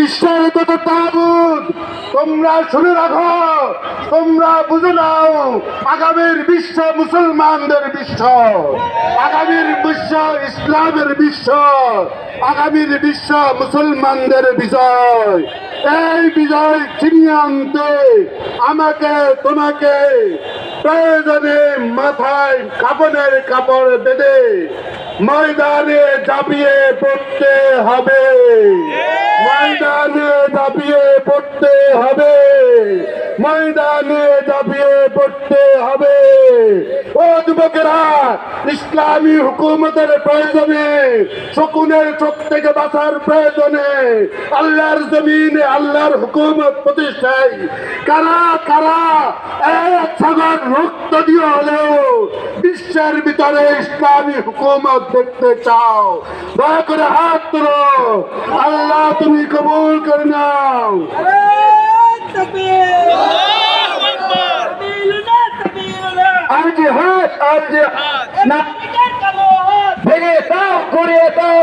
বিশ্বের যত তাগুত তোমরা শুনে রাখো, তোমরা বুঝে নাও, আগামীর বিশ্ব মুসলমানদের বিশ্ব, আগামীর বিশ্ব ইসলামের বিশ্ব, আগামীর বিশ্ব মুসলমানদের বিজয়। এই বিজয় ছিনিয়ে আনতে আমাকে তোমাকে প্রয়োজনে মাথায় কাপড়ের কাপড় বেঁধে ময়দানে ঝাঁপিয়ে পড়তে হবে, ময়দানে ঝাঁপিয়ে পড়তে হবে, ময়দানে ঝাঁপিয়ে পড়তে হবে। ও যুবকেরা, ইসলামী হুকুমতের প্রয়োজনে, শকুনের চোখ থেকে বাঁচার প্রয়োজনে, আল্লাহর জমিনে আল্লাহর হুকুমত প্রতিষ্ঠায় কারা কারা এক সাগর রক্ত দিয়ে হলেও বিশ্বের ভিতরে ইসলামী হুকুমত দেখতে চাও, দয়া করে হাত তোলো। আল্লাহ তুমি কবুল করে নাও। আর যে হাত, আর যে না ভেঙে দাও, গড়িয়ে দাও।